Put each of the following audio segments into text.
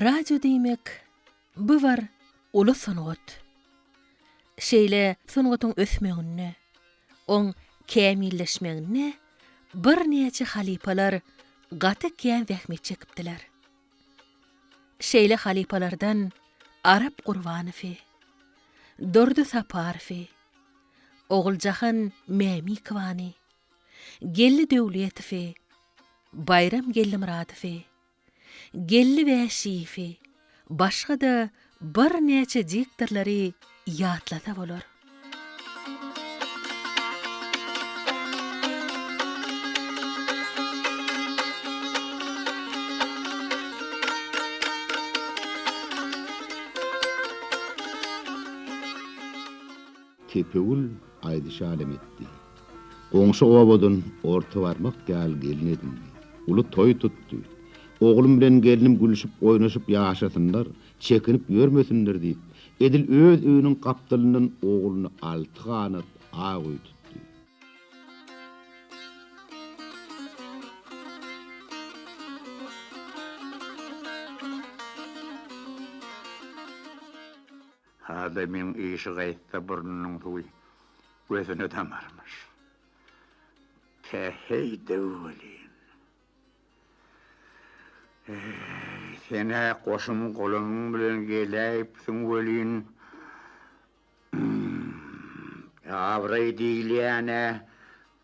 Radio demek bu var ulu sonugot. Şeýle sonugotuň ösmegiňne, oň kämilleşmegiňne bir näçe halipalar gaty kän wähmet çekipdiler. Şeýle halipalardan Arap Gurbanowy, Durdy Saparowy, Oguljahan Mämikovany, Gelli Döwletowy, Bayram Gellimuradowy, Gelli Wäşiýewi, başga da bir näçe diktorlary ýatlada bolar. Kepegül aýdy şalem etdi. Goňşy owabodan orta barmak gäl gelin edildi. Uly toý tutdy. Oglum bilen gelinim gülüşip oýnaşyp ýaşasynlar, çekinip ýörmesinler diýip, edil öz öýüniň gapdylyndan ogluny 6 ganat agy tutdy. Adamın işi gaytta burnunun tuğu gözünü tamarmış. Hey devlin. Sene koşum kolum bilen geleyip sun velin. Avray diýilýäne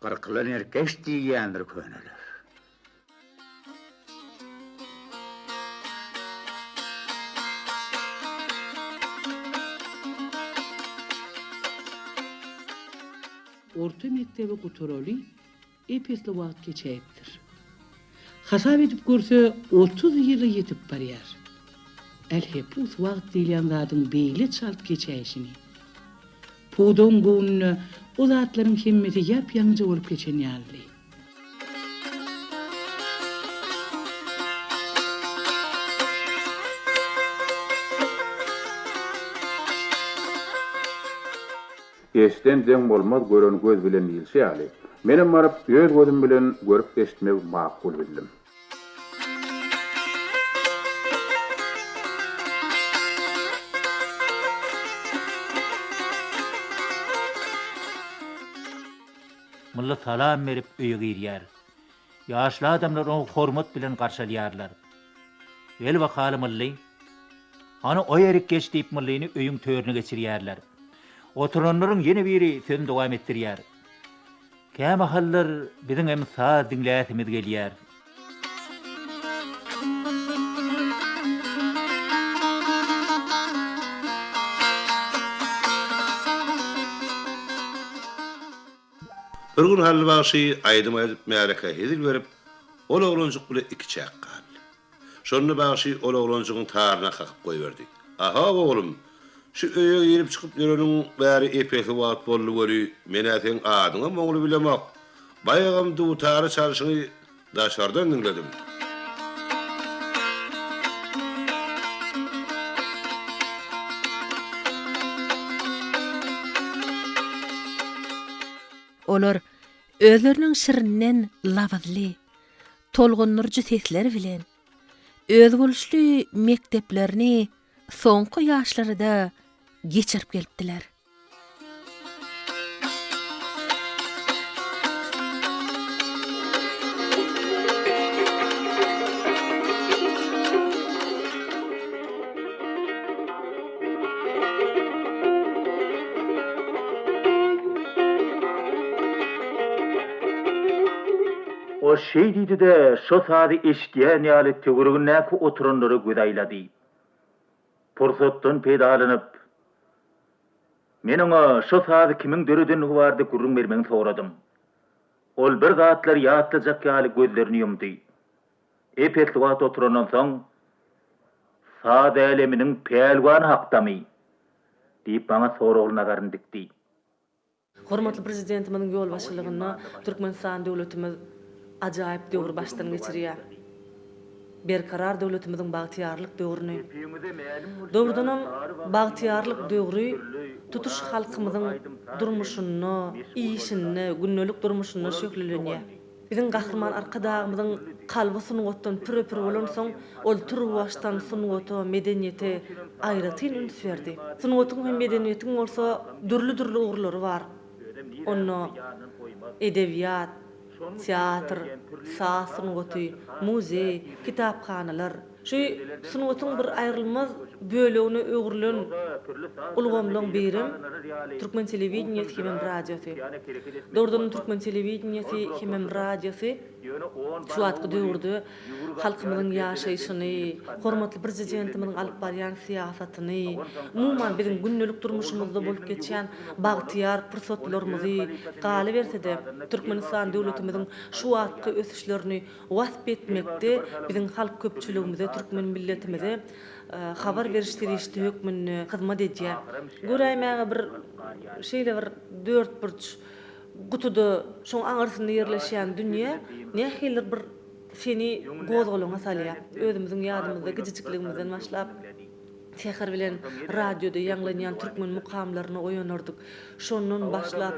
qırqlan erkeş diýýändir köneler. Orta mektebi guturaly epesli wagt geçäpdir. Hasap edip görse 30 ýyly ýetip barýar. Elhepus wagt diýilen zadyň beýle çalyp geçäşini. Podon gününe o zatlaryň hemmeti ýap-ýaňy bolup geçen ýaly. Eşden deň bolmaz gören göz bilen bilse ýaly. Menem barap göz gözüm bilen görüp eşitmek makul bildim. Mulla salam berip öýe girýär. Ýaşly adamlar onu hormat bilen garşalýarlar. Wel wakaly mully. Ana o ýerik geç diýip mullyny öýüň törüne geçirýärler. Oturanlaryň ýene biri söň dowam etdirýär. Käme hallar biziň hem saz dinläsimiz gelýär. Bir gün Halil Bagşy aýdyma edip märeke hedil berip, ol oglanjyk bilen iki çäk galdy. Şonu Bagşy ol oglanjygyň taryna kakyp goýberdi. Aha oglum, şu öýe girip çykyp ýöreniň bäri epesi wagt boldy göri, mene sen adyňa moňly bilemek. Baýagam dutary çalşygy daşardan dinledim. Olar özleriniň şirinden lawazly, tolgunurjy sesler bilen öz boluşly mekteplerini soňky ýaşlaryda geçirip gelipdiler. O şey diýdi de şo sady eşitýän ýaly tögürüňäki oturanlary gözaýlady. Pursatdan peýdalanyp, men ona şo sady kimiň döreden huwardy gurrun bermeň soradym. Ol bir zatlar ýatlyjak ýaly gözlerini ýumdy. Epesli wagt oturandan soň sady eleminiň peýelwany haqdamy diýip bana soragyna garyn dikdi. Hormatly prezidentimiň ýol başçylygyna Türkmenistan döwletimiz ajaýyp döwür başdan geçirýär. Berkarar döwletimiziň bagtyarlyk döwrüni. Döwrüden bagtyarlyk döwrü tutuş halkymyzyň durmuşyny, işini, günnelik durmuşyny şöklenýär. Bizim gahrman arkadağımızın kalbı sunugotdan pürü bolan soň ol turwaştan sunugoto medeniyeti aýratyn üns berdi. Sunugotun hem medeniýetiň bolsa dürli uğurlary bar. Onu edebiyat, teatr, saz sunugoty, muzey, kitapxanalar. Şu sunugotun bir aýrylmaz bölegini öwrülen ulgamlaň birim Türkmen telewizionyasy hem radiosu. Dordan Türkmen telewizionyasy hem radiosu şu atky döwürde halkymyzyň ýaşaýyşyny, hormatly prezidentimiň alyp barýan siýasatyny, umumyň biziň günnelik durmuşymyzda bolup geçen bagtyar pursatlarymyzy galy bersede Türkmenistan döwletimiziň şu atky ösüşlerini wasp etmekde biziň halk köpçüligimize, Türkmen milletimize habar beriştirişdi hökmünni hyzmat edýär. Göräýmäge bir şeýle bir 4 burç gutuda şoň aňyrsyny ýerleşýän dünýä nähili bir seni gozgulaňa salýar. Özümiziň ýadymyzda gijikligimizden başlap tehir bilen radioda ýanglanýan türkmen mukamlaryny oýanardyk. Şondan başlap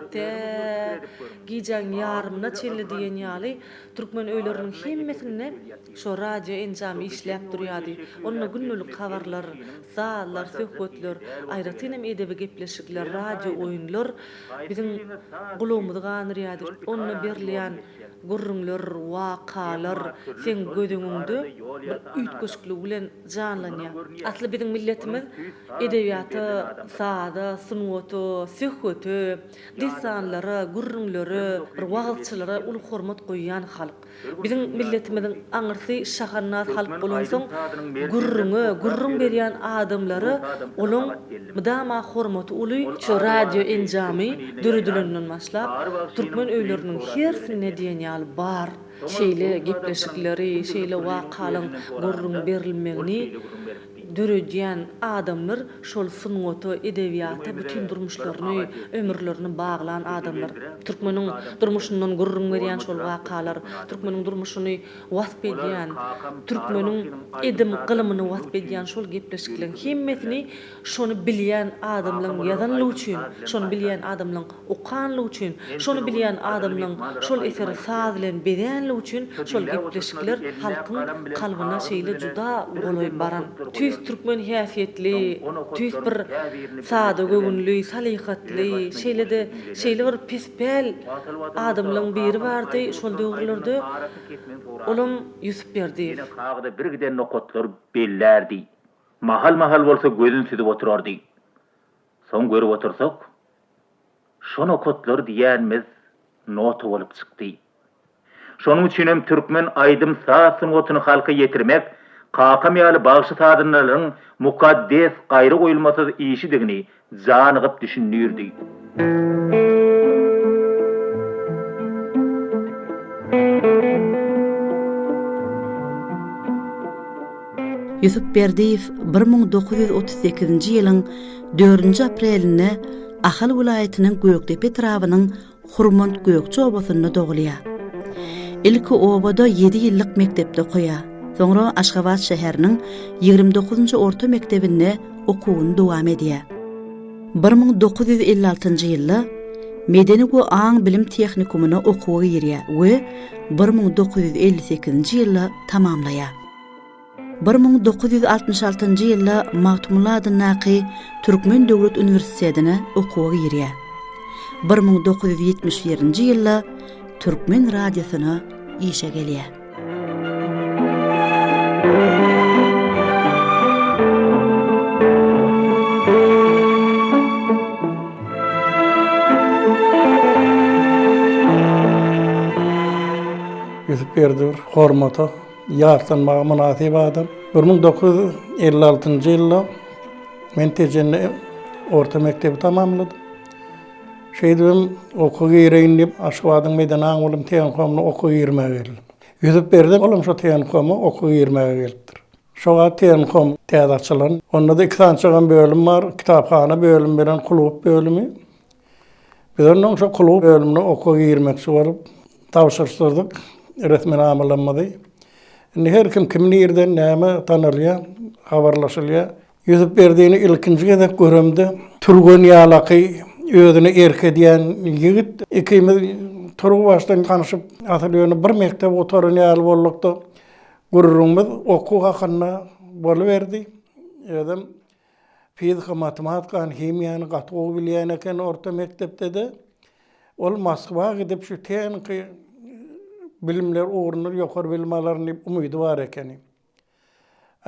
gijan ýarymna çelli diýen ýaly türkmen öýleriniň hemmesini şo radio enjamy işläp durýardy. Onda günnelik habarlar, saatlar, söhbetler, aýratyn hem edebi gepleşikler, radio oýunlar biziň gulagymyzy ganyrýardy. Onda berilýän gurrunlar, wakalar sen gödüňiňde bir üýtgeçlik bilen janlanýar. Asly biziň milletimiz edebiýaty, saada, sunuwaty, söhbeti, desanlary, gurrunlary, bir wagtçylary uly hormat goýan halk. Biziň milletimiziň aňyrsy şahannat halk bolan soň gurrun berýän adamlary olaň mydama hormaty uly şu radio enjamy dürüdülenden başlap türkmen öýleriniň hersine diýen ýaly bar. Şeýle gepleşikleri, şeýle wakalaň gurrun berilmegini dürüdýän adamlar şol sunuwaty, edebiýata bütün durmuşlaryny, ömürlerini baglan adamlar. Türkmeniň durmuşyndan gurrun berýän şol wakalar, türkmeniň durmuşyny wasp edýän, türkmeniň edim gylymyny wasp edýän şol gepleşikler hemmesini şonu bilýän adamlaryň ýazanlygy üçin, şonu bilýän adamlaryň okanlygy üçin, şonu bilýän adamlaryň şol eseri saz bilen berýänligi üçin şol gepleşikler halkyň kalbyna şeýle juda goloý baran. Türkmen häsiýetli, tüýs bir sada gögünli, salyhatly, şeýle bir pispel adamlaryň biri bardy, şol döwürlerde olam Yusuf Berdiýew. Kağıda bir giden nokotlar bellerdi. Mahal bolsa gözün südüp oturardy. Soň görüp otursak, şo nokotlar diýänmiz not bolup çykdy. Şonuň üçin hem türkmen aýdym sağsyn gotuny halka ýetirmek Kakam ýaly bagşy tadynlaryň mukaddes gaýry goýulmasy işi digini janygyp düşünýärdi. Yusuf Berdiýew 1938-nji ýylyň 4-nji aprelinde Ahal vilayatynyň Gökdepe trawynyň Hurmont Gökçe obasyna dogulýar. Ilki obada 7 ýyllyk mektepde goýar. Soňra Aşgabat şäheriniň 29-njy orta mektebinde okuwyny dowam edýär. 1956-njy ýylda Medeni go Aň bilim tehnikumyna okuwga girýär we 1958-nji ýylda tamamlaýar. 1966-njy ýylda Magtumulady Naqy Türkmen Döwlet Uniwersitetine okuwga girýär. 1971-nji ýylda Türkmen radiosyna işe gelýär. Yusuf Berdiýew hormata ýartanmaga münasip adam. 1956-njy ýylda men tejenne orta mektebi tamamladym. Şeýdem okuwga gireýin diýip Aşgabatyň meýdanaň bolan teýenkomna okuwga girmäge geldim. Yusuf Berdiýew olam şo teýenkomma okuwga girmäge gelipdir. Şoňa teýenkom täzatçylaryň, onda da 2 sançygan bölüm bar, kitapxana bölüm bilen klup bölümi. Biz onuň şo klup bölümine okuwga girmekçi bolup tawşyrdyk. Resmen amalanmady. Her kim kimni ýerden näme tanalýar, habarlaşylýar. Yusuf Berdiýewi ilkinji gezek görümde turgun ýalaky özüni erkedýän ýigit ikimiz Turu baştan tanışıp atılığını bir mektep oturun ýaly bollukda gururumuz oku hakkında boluverdi. Adam fizika, matematika, himiyany gaty bilýän eken orta mektepde de ol Moskwa gidip şu tenki bilimler uğrunur ýokary bilim alaryny umydy bar ekeni.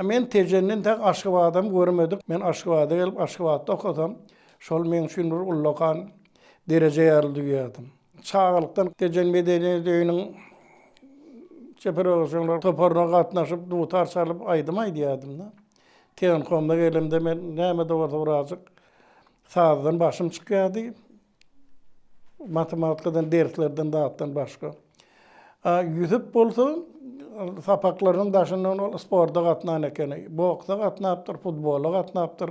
Men tejennin tek Aşgabatdan görmedik. Men Aşgabatda gelip Aşgabatda okudum. Şol men üçin bir ullakan derece ýaly duýadym. Çağlykdan tejen medeniýet öýüniň çeperosyonlar toparına gatnaşyp dutar salyp aýdym aýdýadym da. Teýen komda gelimde men näme de bolsa birazjyk sazdan başym çykýardy. Matematikadan, derslerden dağıttan başka. Yüzüp bolsa sapaklaryň daşyndan ol sporda gatnan ekeni. Boksa gatnapdyr, futbolda gatnapdyr.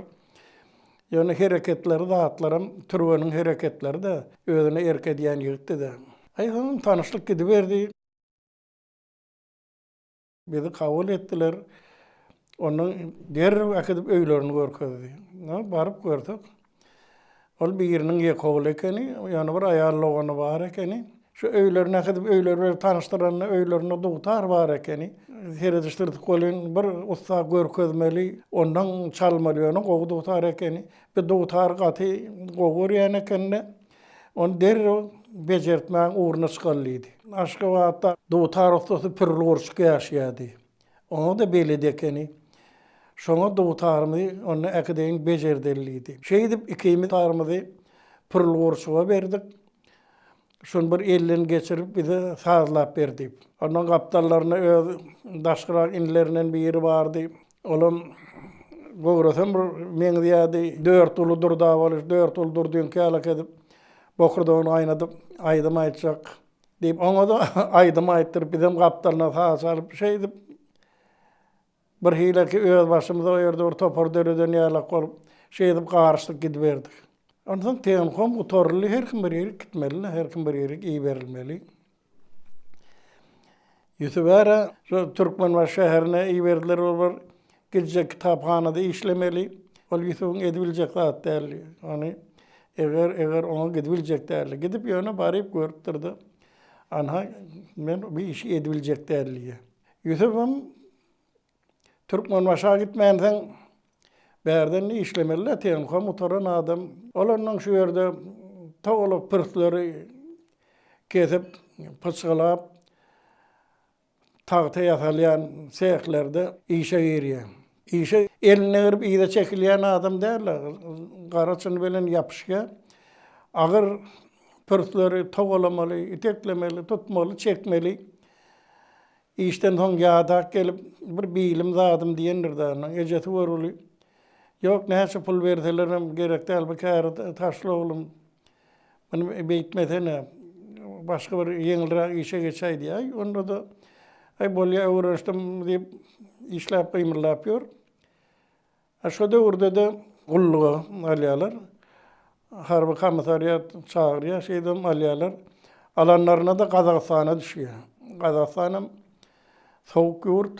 Ýöne hereketleri dağıtlarım, türbenin hereketleri de özüne erk edýän ýigitdi de. Aýhym tanışlyk gidiberdi. Bizi kabul etdiler. Onun derrew akıdyp öýlerini görkezdi. Baryp gördük. Ol biriniň ýekowly ekeni, ýani bir aýallygany bar ekeni. Şu öýlerine akıdyp öýleri tanıştyranyny öýlerine dugtar bar ekeni. Heredişdirdik bolyn bir usta görkezmeli, ondan çalmaly ýöne gowy dugtar ekeni. Bir dugtar gaty gowy ýene ekeni. On derrew bejertmäň uğruna çykallydy. Aşgabatda dugtar ustasy pirlorçuk ýaşaýardy. Onu da beledi ekeni. Şoňa dugtarmy onu äkideň bejerdelliydi. Şeýdip ikimiz tarmyzy pirlorçuga berdik. Şonu bir elden geçirip bize sazlap berdi. Onun kaptallaryna öz daşgyrak inlerinden biri bardy. Olam gograsam men diýdi 4 uly durda bolar, 4 uly durdyň kelek edip bokurda onu aýnadyp aýdym aýtjak diýip oňa da aýdym aýtdyryp bizim kaptallaryna saz salyp şeýdip bir hileki öz başymyza ýerde bir topar döreden ýalak bolup şeýdip garyşdyk gidiberdik. Ondan teýen kom bu torly her kim bir ýere gitmeli, her kim bir ýere iý berilmeli. Ýütübära şu Türkmenbaş şäherine iý berdiler bolar. Gidjek kitaphanada işlemeli. Ol ýütübiň edibiljek zat däl. Ony eger oňa gidibiljek däl. Gidip ýöne baryp görüp durdy. Ana men bir işi edibiljek däl. Ýütübüm Türkmenbaşa gitmänsen berden işlemeli teýen kom oturan adam. Olanyň şu ýerde tawluk pırtları kesip pıçgylap tagta ýasalýan sehlerde işe ýerýär. İşe eline girip ýa çekilýän adam däl, garaçyny bilen ýapyşýar. Agyr pırtları tawlamaly, iteklemeli, tutmaly, çekmeli. İşten soň ýa-da gelip bir bilim zadym diýendir ejeti görüli. Yok näçe pul berdilerim gerek däl bu kär taşly oglum. Men beýtmesene başga bir ýeňilrak işe geçäýdi ýa. Onda da bolýa öwreşdim diýip işläp gymyrlap ýör. Şo döwürde de gullugy alýarlar. Harby komisariýat çagyrýar, şeýdem alýarlar. Alanlaryna da Gazagstana düşýär. Gazagstanam soğuk ýurt.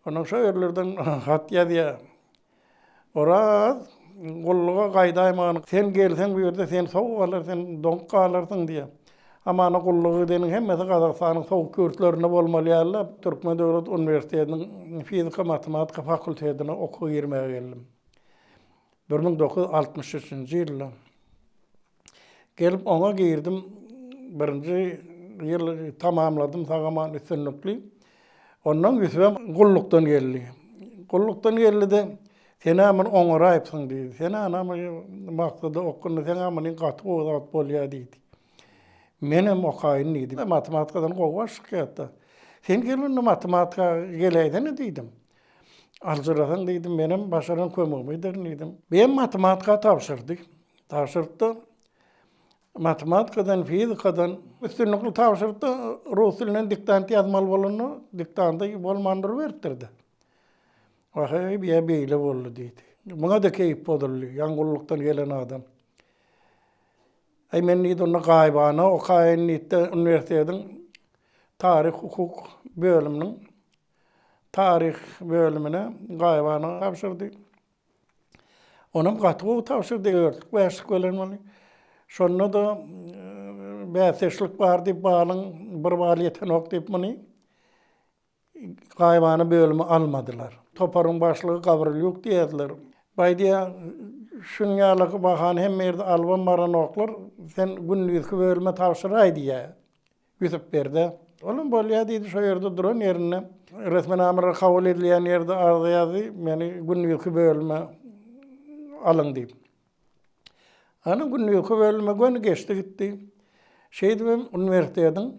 Onuň şo ýerlerden hat ýazýar. Oraz gulluga gaýdaýman. Sen gelsen bu ýerde sen soğuk alar, sen donk galarsyň diýär. Amana gullugy deniň hemmesi Gazagstanyň soğuk ýurtlaryna bolmaly. Türkmen Döwlet Uniwersitetiniň fizika matematika fakultetine okuw girmäge geldim. 1963-nji ýylda. Gelip oňa girdim. Birinji ýyl tamamladym, sagaman üstünlikli. Ondan güsbem gullukdan geldi. Gullukdan geldi de sen aman oňaraýpsyň diýdi. Sen anam maksady okuny sen amanyň gaty ozat bolýar diýdi. Menem okaýyn diýdi. Matematikadan gowy şykýatda. Sen gelin matematika geleýden diýdim. Aljaryň diýdim, menem başaran kömegimi ederdim. Ben matematika tapşyrdy. Tapşyrdy. Matematikadan, fizikadan üstünlikli tapşyrdy. Rus dilinden diktant ýazmaly bolany, diktanta bolmandyr berdirdi. Wahy beýle boldy diýdi. Muňa da keýip boldy, ýangullukdan gelen adam. Men diýdi onu gaýbana, o Kaýynlytda uniwersitetiniň tarih hukuk bölüminiň tarih bölümine gaýbana tapşyrdy. Onam gaty tapşyrdy, beşik bilen. Şonu da bäseşlik bar diýip balyň bir waliýeten okdyp muny gaýbany bölümi almadylar. Toparyň başlygy gabryl ýok diýdiler. Baýdya şunýalyk bahan hem merde alban baran oklar sen günnüzki bölüme tapşyray diýär. Ýüzüp berdi. Olam bolýa diýdi şo ýerde duran ýerine. Resmen amra kabul edilýän ýerde arzaýazy meni günnüzki bölüme alyň diýip. Ana günnüzki bölüme gönü geçdi gitdi. Şeýdibem üniversiteden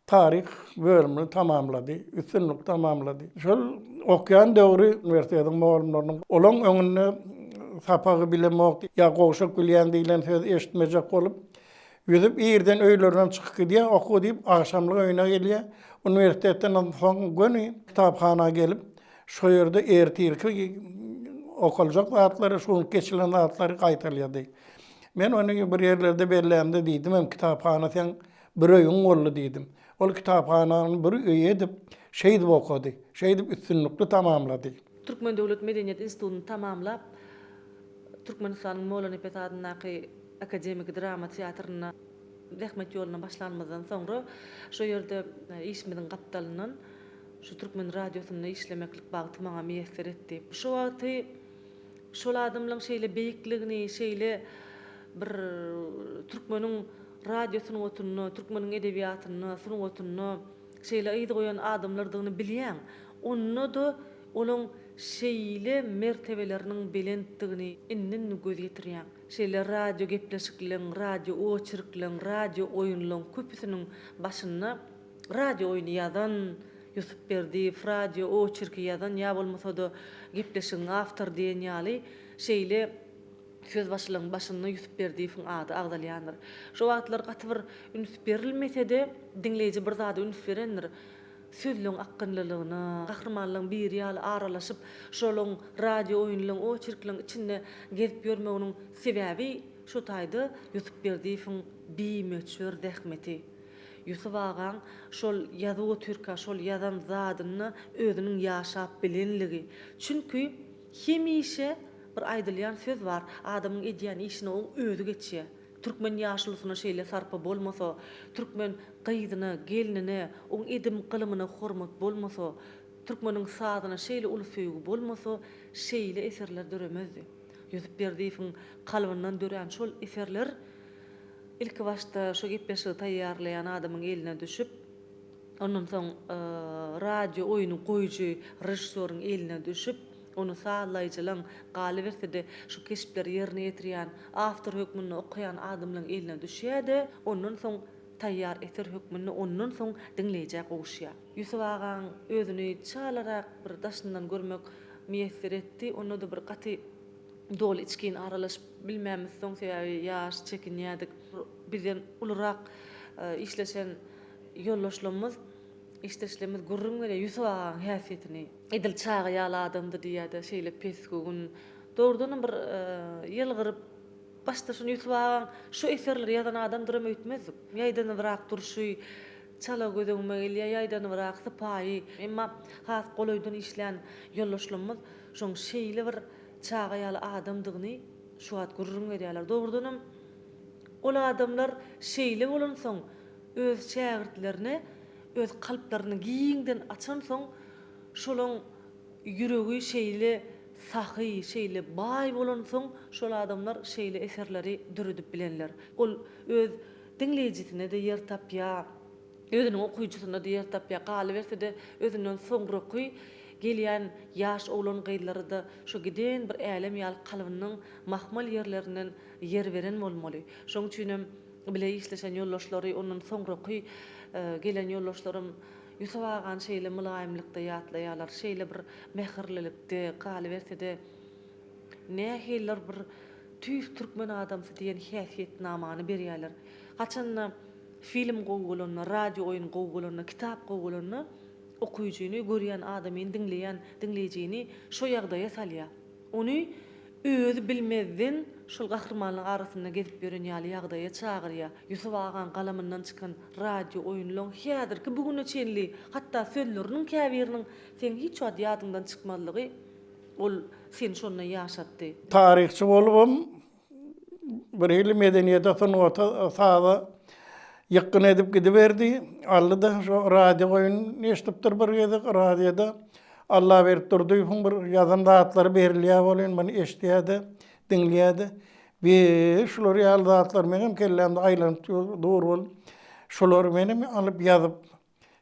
tarih bölümünü tamamladı, üstünlük tamamladı. Şol okyan döwri üniversiteden muallimleriň olan öňünde sapagy bilemok, ya goşak bilýän diýilen söz eşitmejek bolup, ýüzüp ýerden öýlerden çykyp gidýär, oku diýip akşamlyk öýüne gelýär. Üniversiteden soň göni kitapxana gelip, şo ýerde ertirki okulacak zatlary, şuň geçilen zatlary gaýtarylýardy. Men onu bir yerlerde bellämde diýdim, hem kitapxana sen bir öýüň boldy diýdim. Ol kitapxananyň bir öýü edip, şeýdip okudy. Şeýdip üstünlükli tamamlady. Türkmen Döwlet Medeniýet Institutyny tamamlap, Türkmenistanyň Mollany Petadynaky akademik drama teatryna rehmet ýoluna başlanmadan soňra şo ýerde işmediň gapdalynyň şu Türkmen radiosyna işlemeklik bagty maňa meýesser etdi. Şo wagty şol adamlaryň şeýle beýikligini, şeýle bir Türkmeniň radiosynyň oturuny, Türkmeniň edebiýatyny, sunuň oturuny şeýle ýygy goýan adamlardygyny bilýän. Onu da olaň şeýle mertebeleriniň belentdigini innen göz ýetirýän. Şeýle radio gepleşikliň, radio oçyrklyň, radio oýunlaryň köpüsiniň başyna radio oýuny ýazan Yusuf Berdiýew, radio oçyrky ýazan ýa bolmasa da gepleşigiň awtor diýen ýaly şeýle söz başlygyň başyna Yusuf Berdiýewiň ady agdalýandyr. Şo wagtlar gaty bir üns berilmese de dinleýiji bir zady üns berendir. Sözlüň akkynlylygyny, gahrmanlygyň bir ýaly aralaşyp, şolaň radio oýunlaryň oçyrkylyň içinde gezip ýörmeginiň sebäbi şo taýdy Yusuf Berdiýewiň biýmeçür dehmeti. Yusuf agaň şol ýazyw türka, şol ýazan zadyny özüniň ýaşap bilenligi. Çünki hemişe bir aýdylýan söz bar, adamyň edýän işine o özü geçýär. Türkmen ýaşlysyna şeýle sarpa bolmasa, Türkmen gyýdyna, gelinine, oň edim gylymyna hormat bolmasa, Türkmeniň sadyna şeýle uly söýgi bolmasa, şeýle eserler döremezdi. Yusuf Berdiýewiň kalbyndan dören şol eserler ilki başta şo gepleşigi taýýarlayan adamyň eline düşüp, ondan soň radio oýuny goýjy rejissöriň eline düşüp, onu sağlayıcılan galiberse de şu keşipleri yerine getirýän, awtor hökmüni okuyan adamlaryň eline düşýärdi. Ondan soň taýýar eser hökmüni ondan soň dinleýjek gowuşýar. Yusuf agaň özüni çalarak bir daşyndan görmek meýesser etdi. Onu da bir gaty dol içkin aralaşyp bilmämiz soň sebäbi ýaş çekinýärdik. Bizden ulurak işleşen ýoldaşlarymyz işleşlemiz gurrun gele Yusuf agaň häsiýetini edil çağa ýaly adamdy diýýärdi, şeýle pesgugün. Doğrudan bir ýylgyryp başda şunu Yusuf agaň şu eserleri ýazan adam duram öýtmezdik. Ýaýdan birak durşy, çala gözüňme gelýär, ýaýdan birak sypaýy. Emma has goloýdan işlän ýoldaşlarymyz şoň şeýle bir çağa ýaly adamdygyny şu wagt gurrun berýärler. Doğrudan ol adamlar şeýle bolan soň öz şägirdlerini, öz kalplaryny giýiňden açan soň şolaň ýüregi şeýle sahy, şeýle baý bolan soň şol adamlar şeýle eserleri dürüdip bilenler. Ol öz dinleýijisine de ýer tapýar, özüniň okuyjysyna da ýer tapýar, galyberse de özünden soňraky gelýän ýaş oglan gaýdylary da şo giden bir älem ýaly kalbynyň mahmal ýerlerinden yer beren bolmaly. Şoň üçin bile işleşen ýoldaşlary ondan soňraky gelen ýoldaşlarym Yusuf agaň şeýle mylaýymlykda ýatlaýarlar, şeýle bir mehirlilikde, galyberse de nähiller bir tüýs türkmen adamsy diýen häsiýetnamany berýärler. Haçan film gowgulanyna, radio oýun gowgulanyna, kitap gowgulanyna okuyjyny görýän adamyň dinleýän, dinleýijini şo ýagdaýa salýar. Onu özü bilmezden şol gahrmanlyk arasynda gezip ýören ýaly ýagdaýa çagyrýar. Yusuf agaň galamyndan çykan radio oýunlaryň häzirki bugüne çenli, hatda sözleriniň käbiriniň sen hiç wagt ýadyňdan çykmalygy ol sen şonu ýaşatdy. Tarihçi bolup bir hili medeniyete sunwata sağda yakın edip gidiverdi. Allı da şu radyo oyun eşitiptir bir yedik radyoda. Allah verip durdu. Bir yazan dağıtları beriliya bolun, bana eşitiyadi, dinliyadi. Bir şular yal dağıtlar benim kellemde aylanıp doğru bol. Şular benim alıp yazıp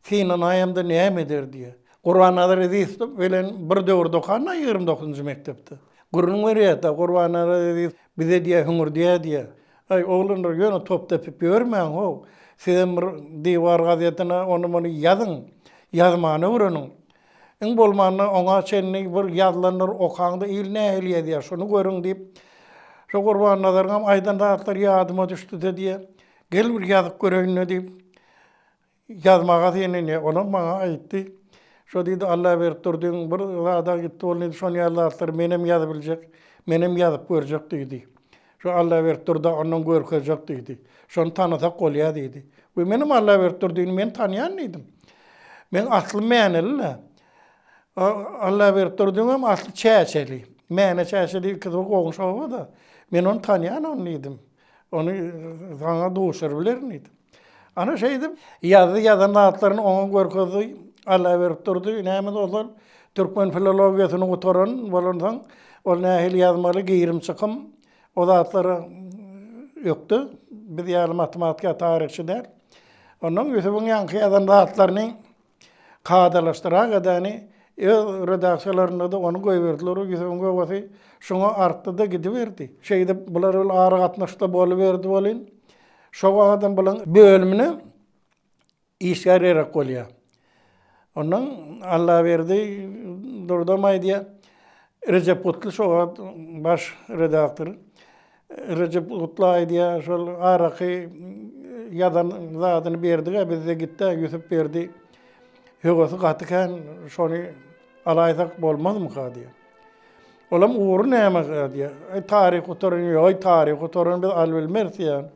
Sinan ayamda neyem eder diye. Kur'an-ı Aziz'de velen bir dövür dokanna 29. mektepte. Kur'an veriyata Kur'an-ı Aziz bize diye hüngür diye. Ay oğlunlar yönü top tepip görmeyen o. Sizin bir divar gazetine onu yazın. Yazmanı vurunun. En bolmanı ona senni bir yazılanlar okağında il ne eliye diye şunu görün deyip. Şu Kur'an-ı Aziz'den aydan dağıtlar yadıma düştü de diye. Gel bir yazıp görün deyip. Yazmağa seninle onun bana aitti. Şu dedi Allah verip durduğun bir dağda gitti onu şunu yazılar benim yazabilecek, benim yazıp görecek dedi. Şu Allah verip durdu onun görecek dedi. Şunu tanısak olya dedi. Bu benim Allah verip durduğunu ben tanıyan idim. Ben aslı meneli. Allah verip durduğum ama aslı çeçeli. Mene çeçeli kızı koğuşu da. Ben onu tanıyan onu idim. Onu sana doğuşur bilir miydim? Ana şeydim, yazan dağıtlarını ona görközü Allah verip durdu. Neyimiz olur? Türkmen filologiyasını oturan, bolunsan, o nehil yazmalı giyirim çıkım. O dağıtları yoktu. Biz yani matematika tarihçi der. Onun Yusuf'un yankı yazan dağıtlarını kağıdalaştıra kadani redaksiyalarında da onu koyverdiler. Yusuf'un koyvası şuna arttı da gidiverdi. Şeyde bunlar öyle ağrı katmışta boluverdi bolin. Şu adam bulan bölümünü işarerek oluyor. Onun Allah verdi durdamay diye Recep Kutlu şu baş redaktör. Recep Kutlu diye şu araki yadan zadını verdi. Bize gitti Yusuf verdi. Hügosu katıken şunu alaysak olmaz mı diye. Olam uğru neyme diye. Tarih oturun yok, tarih oturun biz albilmez yani.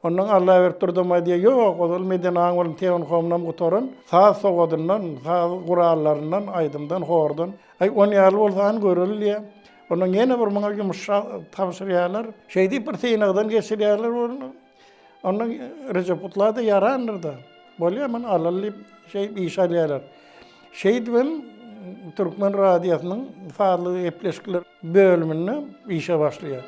Ondan Allah verip durdum diye yok, o Medine Ağol'un teyon komnam oturun. Sağ soğudundan, sağ kurallarından, aydımdan, hordan. Ay on yıl olsan görülüyor. Ondan yine bir bana yumuşak tavsiyeler. Şey deyip bir seyinağdan geçiriyorlar onu. Ondan Recep Kutlu'da yaranır da. Böyle hemen alalım şey iş alıyorlar. Şey diyeyim, Türkmen Radyosu'nun sağlığı epleşkiler bölümünü işe başlıyor.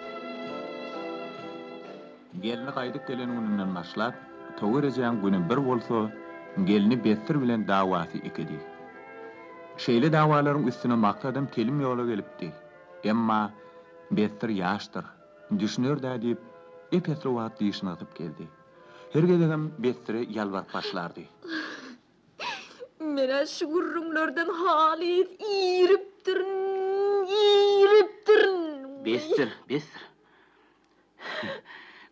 Gelini qaydık gelen gününden başlap, toğuracağın günün bir bolsa, gelini bestir bilen davası ikidi. Şeyli davaların üstüne maksadım kelim yola gelipdi. Emma bestir yaştır, düşünür da deyip, epesli vaat deyişini atıp geldi. Her gedegem bestire yalvarıp başlardı. Mene şu gurrunlardan halit iğiriptirin. Bestir.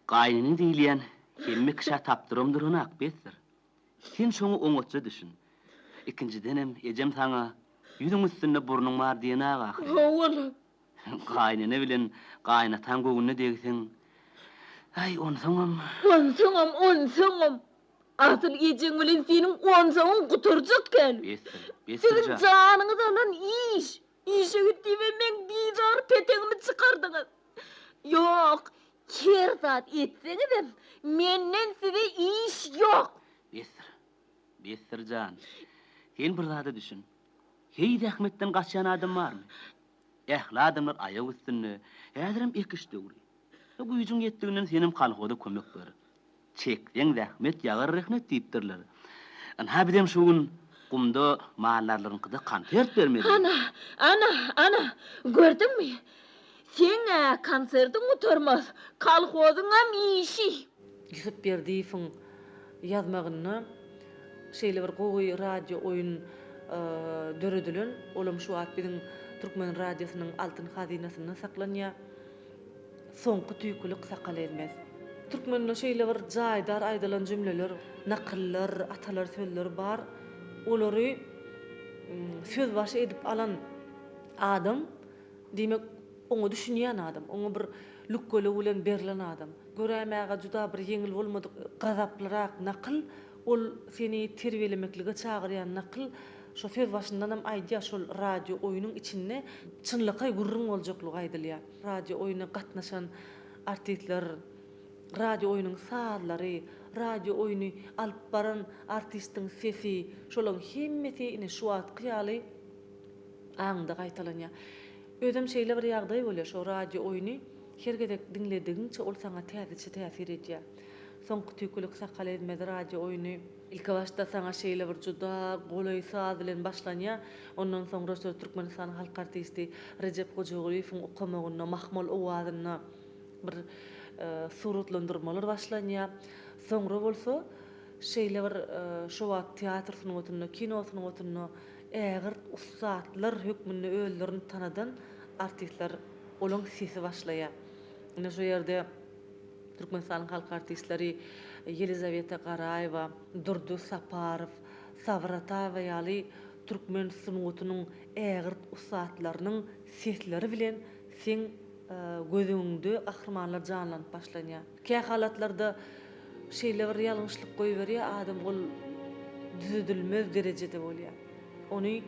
Qaynını deyleyen, hemmi kışa taptırımdır onu akbettir. Sen şonu oňotça düşün. İkincidenem, ecem sana, yüzün üstünde burnun var diyene ağa. Oğlum. Qaynını bilen, qaynatan goğununu degsen, ay onsoňam. Atıl ecen bilen senin onsoňun guturjak gel. Bestir. Senin canını alan iş. İşe gittiğime men bizar peteğimi çıkardınız. Yok. Kerzat etseniz menden size iş yok. Bestir can. Sen bir zada düşün. Hey rahmetten kaçan adam var mı? Ehli adamlar ayak üstünde. Häzirim ekiş döwri. Bu yüzün yetdiğinden senim kalhoda kömek ber. Çekden rahmet yagar rahmet deyipdirler. Ana bidem şugun kumda mahallarlaryň kıda konsert bermedi. Ana, gördün mü? Sen konsertin oturmaz, kalhozun am işi. Yusuf Berdiyev'in yazmağını şeyle bir qoğuy radyo oyun dörödülün, olam şu at bizim Türkmen radyosunun altın hazinasını saklanıyor. Sonku tüykülük sakal edmez. Türkmen'de şeyle bir caydar aydalan cümleler, nakıllar, atalar, sözler bar. Olary söz başı edip alan adam, demek onu düşünýän adam, onu bir lükkeli bilen berilen adam. Görämäge juda bir yeňil bolmady, gazaplyrak nakıl, ol seni terbiyelemeklige çagyrýan nakıl, şo söz başyndan hem aýdýar şol radio oyunyň içinde çynlyka gurrun boljaklygy aýdylýar. Radio oyuna gatnaşan artistler radio oyunun saatları, radio oyunu alıp baran artistin sesi, şolun hemmeti ine şuat kıyalı ağında qaytalanya. Ödem şeyle bir yağday bolýar şo radio oyunu her gedek dinlediğinçe ol sana täsir edýär. Soňky tüýkülük sakal edmedi radio oyunu ilk başta sana şeyle bir juda golay saz bilen başlanýa. Ondan soňra şu Türkmenistan halk artisti Recep Hocaoğluýewiň okamagyna, mahmul owazyna bir suratlandyrmalar başlanýa. Soňra bolsa şeyle bir şo wagt teatr sunuwatyny, kino sunuwatyny ägir ustadlar hökmünde öldürün tanadan artistler olan sesi başlaya. Ine şu yerde Türkmenistan halk artistleri Yelizaveta Qarayeva, Durdu Saparov, Savratava ýaly Türkmen sunuwatynyň ägir ustadlarynyň sesleri bilen sen gözüňde ahrimanlar janlanyp başlanýar. Kä halatlarda şeyler bir ýalňyşlyk goýberýär, adam ol düzüdilmez derejede bolýar. Onu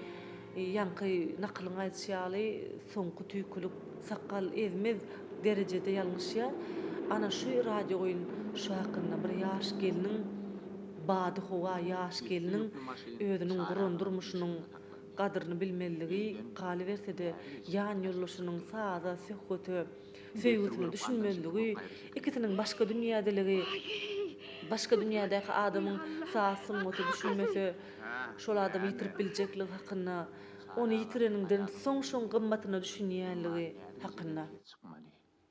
yankı nakılın aytşaly soňky tüýkülük sakal ezmez derejede ýalňyşýar. Ana şu radio oyun şu hakynda bir ýaş geliniň bady howa ýaş geliniň özüniň gurundurmuşynyň gadryny bilmelligi, galy bersede ýan ýollaşynyň saada söhbeti, söýgüsini düşünmelligi, ikisiniň başga dünýädeligi, başga dünýädäki adamyň saasyn oty düşünmese, şol adam ýitirip biljekligi hakynda, onu ýitireninden soň gymmatyny düşünýänligi hakynda.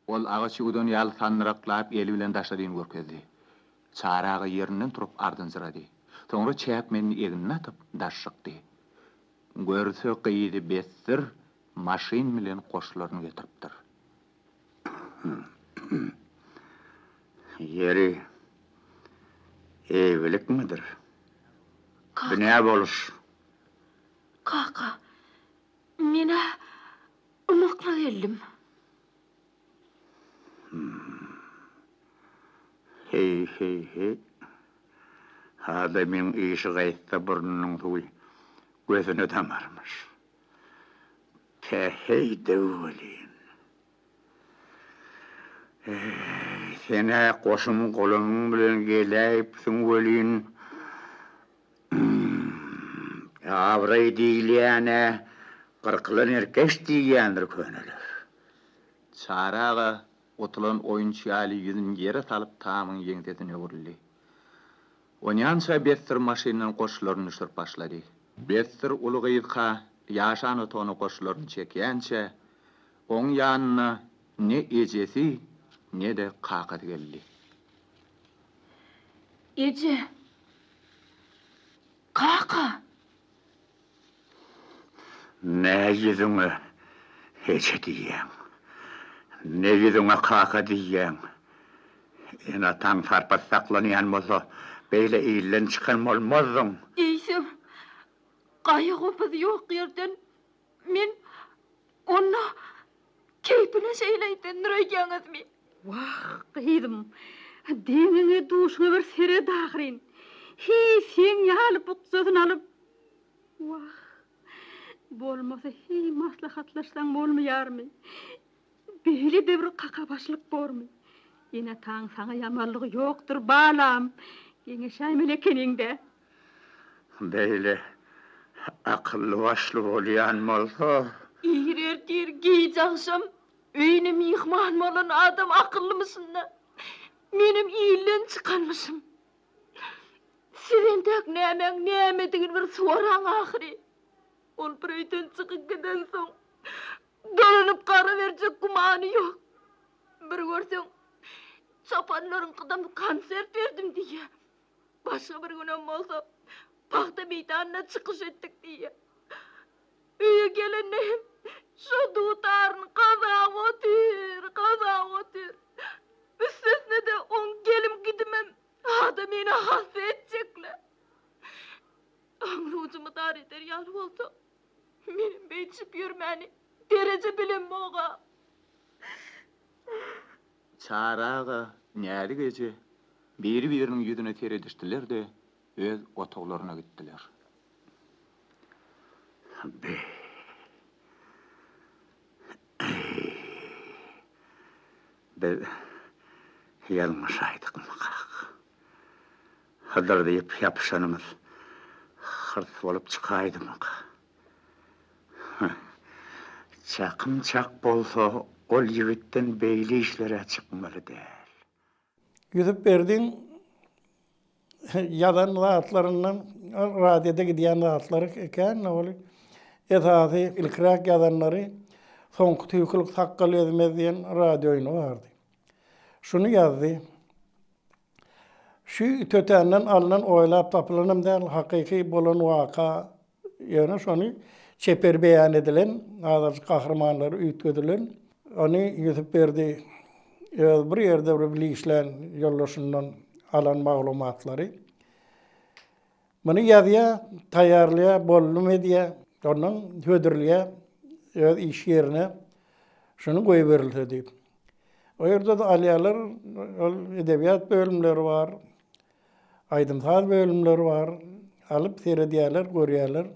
Ol agaçy udon ýaly sanraklap eli bilen daşladyn görkezdi. Çaragy ýerinden turup ardyn zyrady. Soňra çäkmeni egine atyp daşşykdy. Görse gyýdy bestir maşyn bilen goşlaryny getiripdir. Yeri evlilik midir? Bu ne boluş? Kaka, mene umukla geldim. Hey. Adamın işi gaytta burnunun tuğu gözünü tamarmış. Hey devlin. Sene koşum kolum bilen geleyip sun velin. Avray diýilýäne qırqlan erkeş diýýändir könüler. Çaraga otulan oyunçu ýaly ýüzüni ýere salyp tamyň ýeňdesine urildi. Onýança bestir maşynyň goşlaryny sürüp başlady. Bestir ulugyýka ýaşan otony goşlaryny çekýänçe oň ýanyna ne ejesi ne de qaqaty geldi. Ece. Kaka. Ne yüzüňe ece diýýäň. Ne yüzüňe qaka diýýäň. Ena taň farpa saklanýan bolsa, beýle iýlen çykan bolmazdyň. Eýsem, gaýygopyz ýok ýerden men onu keypine şeýleýden nürýäňizmi? Wah, gyýdym. Deňiňe duşuňa bir sere dagyryn. Sen ýaly buksasyny alyp. Wah. Bolmasa maslahatlaşsaň bolmaýarmy? Beýle de bir qaka başlyk bormy? Ýene taň saňa ýamanlygy ýokdur balam. Geňeşäýmeli ekeninde. Beýle akylly başly bolýan bolsa, İğrer giyjaksam, öýüne mihman bolan adam akıllymysyn? Menim iýlen çykanmysym. Sizin tek näme diýen bir soraň ahyry. Ol bir öýden çykyp giden soň dolanyp gara berjek gumany ýok. Bir görseň, çopanlaryň kydam konsert berdim diýe. Başga bir günem bolsa, paxta meýdanyna çykyş etdik diýe. Öýe gelenem, şu dutaryn qazaq otyr. Üstesine de on gelim gidimem, adam meni hasta edecekle. Ağrıcımı dar eder ýaly bolsa, menim beýçip ýürmäni derece bilen moga. Çaraga näli gece biri-biriniň ýüzüne teredişdiler de öz otoglaryna gitdiler. Yalmışaydık mıkak. Hadır deyip yapışanımız hırs olup çıkaydı mıkak. Çakım çak bolsa ol yigitten beyli işlere çıkmalı değil. Yüzüp berdin yadan rahatlarından radyoda gidiyen rahatları eken ne oluyor? Esası ilkrak yadanları son tüykülük takkalı edmez diyen radyo oyunu vardı. Şunu yazdı. Şu tötenden alınan oylap tapılanım değil, hakiki bolan vaka yani şunu çeper beyan edilen, ağzı kahramanları üyütködülen, onu yüzüp berdi. Bir yerde bir bilişlen yollaşından alan mağlumatları. Bunu yazıya, tayarlıya, bollum ediye, onun hödürlüye, iş yerine şunu koyu verildi. O yerde de aliyalar, edebiyat bölümleri var, aydımsal bölümleri var, alıp seyrediyorlar, görüyorlar.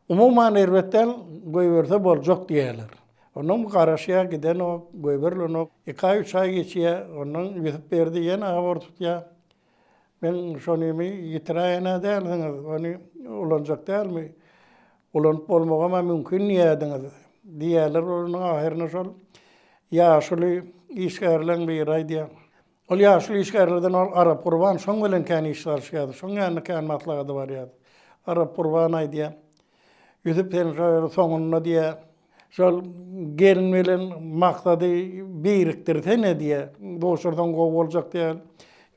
Umuman erbetten koyu verse bolcak diyorlar. Onun karşıya giden o göberli onu 2-3 ay geçiyor. Onun yüzüp berdi yine ağır tutuyor. Ben şunu yitirayana değilsiniz. Onu olacak değil mi? Olanıp olmama mümkün niyediniz. Diyorlar onun ahirine sol. Yaşlı işgərlen bir ay diye. O yaşlı işgərlerden Arap kurban son gelen kendi işler şeydi. Son yani kendi matlağı da var ya. Arap kurban ay diye. Yüzüp sen sonuna diye. Şol gelmelen maksadı biriktirse ne diye. Doğuşlardan kov olacak diye.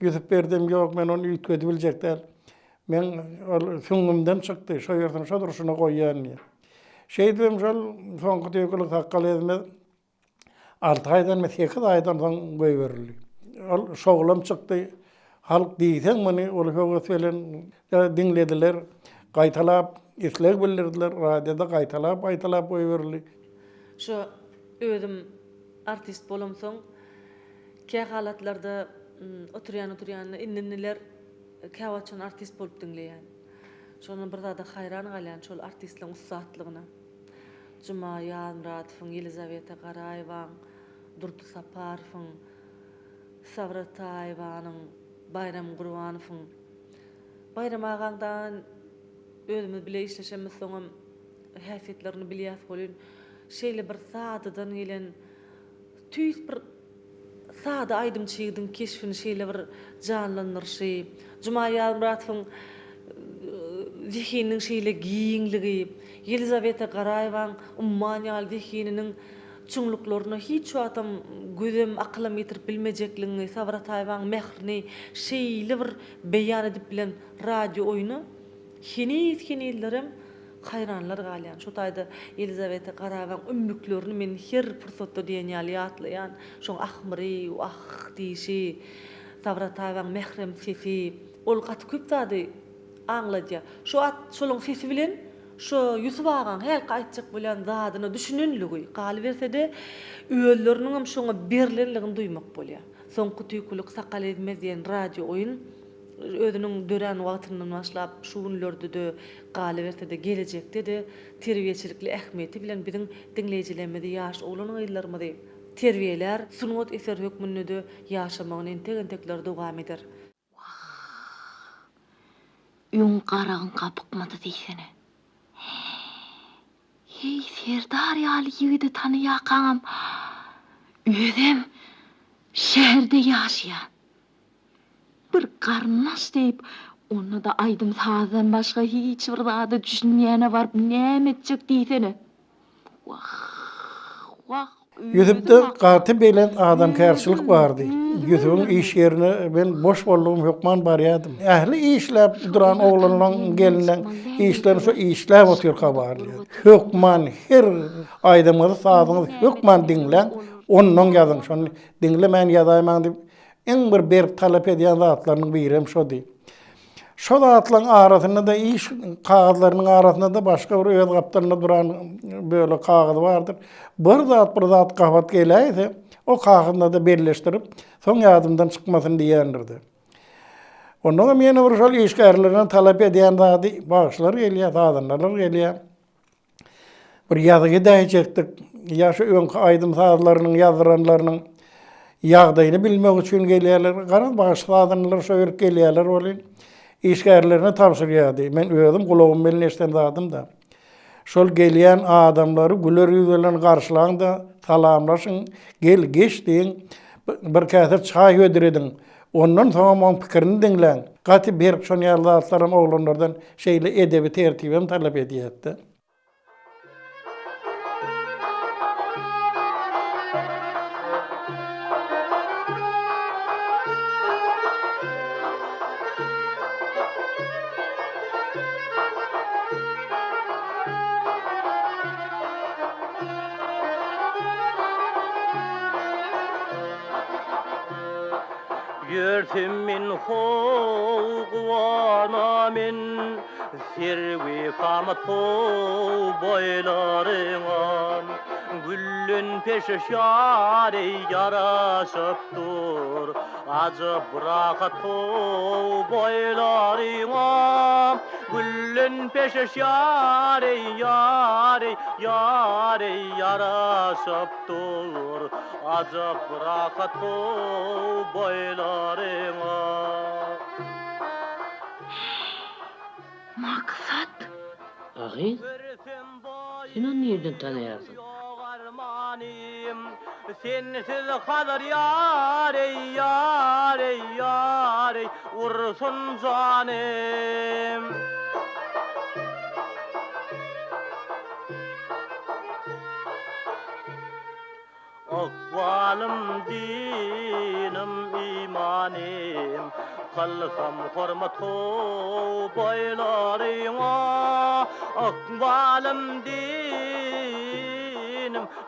Yüzüp berdim yok, ben onu ütködü bilecek diye. Ben süngümden çıktı. Şu yerden şu duruşuna koyuyan diye. Şey dedim şol son kutuykülük takkalı edmez. 6 aydan ve 8 aydan son koy verildi. Şoğlam çıktı. Halk deysen bunu olu söylen dinlediler. Qaytalap, isleg bildirdiler. Radyoda qaytalap koy verildi. Şu özüm artist bolamsoň kä halatlarda oturyan inninler käwatçan artist bolup dinleýän. Şonu bir zada hayran galýan şol artistliň ussatlygyna. Cuma Yanratov'un, Yelizaveta Garayevaň, Durdu Saparowyň, Savrataýewanyň, Bayram Gurbanowyň. Bayram agaňdan özümiz bile işleşemiz soňam häsiýetlerini bilýäs bolýan. Şeýle bir sadydan gelen tüýs bir sada aýdymçylygyň keşfini şeýle bir janlanyrşy. Cuma Yanratowyň zihniniň şeýle giňligi, Yelizaveta Garayevaň umman ýaly zihniniň çuňluklaryna hiç adam gözüm aklym ýetirip bilmejekligini, Savrataýewaň mehrini şeýle bir beýan edip bilen radio oýuny heniz-henizlerim hayranlar galýan. Şu taýda Yelizaveta Garayewaň ümmüklerini men her pursatda diýen ýaly ýatlaýan. Şoň ahmyry, diýişi, Savrataýewaň mehrem sesi, ol gaty köp zady aňladýa. Şu şolaň sesi bilen şu Yusuf agan her qaytjak bilen zadyny düşünenligi galy bersede öýleriniň hem şoňa berlenligini duymak bolýar. Soňky tüýkülük sakal edmez diýen radio oýun özüniň dören wagtyndan başlap şuňlerde de galy bersede gelecekde de terbiýeçilikli ähmiýeti bilen biziň dinleýijilerimizi ýaş oglanyň ýyllarymyzy terbiýeler sungat eser hökmünde de ýaşamagyň entek-entekler dowam eder. Ýün garagyň gapykmady diýsene. Hey, Serdar ýaly ýigidi tanyýakaňam. Özüm şäherde ýaşaýan. Bir garnaş diýip, onu da aýdym sazdan başga hiç bir zady düşünýäne baryp näme etjek diýsene. Wah. Yüzüpde gaty bilen adam kärçilik bardy. Yüzüň iş yerine ben boş boldum hukman barýadym. Ähli işläp duran oglanyň gelinen işler şu işläp otur kabardy. Hukman her aýdymyzy sazyňyz hukman dinlen, onuň ýazyn şonu dinlemän ýazaýman diýip en bir talap edýän zatlaryň birem şodi. Şo zatlaryň arasynda da iş kagazlarynyň arasynda da başga bir öz gapdaryna duran böyle kagaz bardyr. Bir zat gapat gelýärse, o kagazda da birleşdirip, soň ýadymdan çykmasyn diýendirdi. Ondan meni bir şol işgärlerden talap edýän zady bagşlar gelýär, zadanlar gelýär. Bir ýazygy daýjekdik. Ýa şu öňki aýdym sazlarynyň ýazranlarynyň ýagdaýyny bilmek üçin gelýärler. Garan başga adamlar şöýrük gelýärler bolýan. İşgärlerine tapşyrýardy. Men özüm gulagym bilen eşdendim da. Şol gelýän adamlary güler ýüz bilen garşylaň da salamlaşyň, gel geç diýin, bir käsep çaý ödüredin. Ondan soň oň pikirini dinleň. Gaty bir şol ýalyatlaryň oglanlardan şeýle edebi tertibim talap edýärdi. Yürtüm min hoğvana min Sirvi kamat boylarıman Güllün peşi şari yaraşıp dur Acı bırakat boylarıman Güllün peşi şari yari yaraşıp dur Acı bırakat boylarıma Maksat? Agin, sen onu nereden tanıyarsın? Sensiz kadar yare ursun canım Akvalım dinim imanim Kalsam hormat boylarıma Akvalım dinim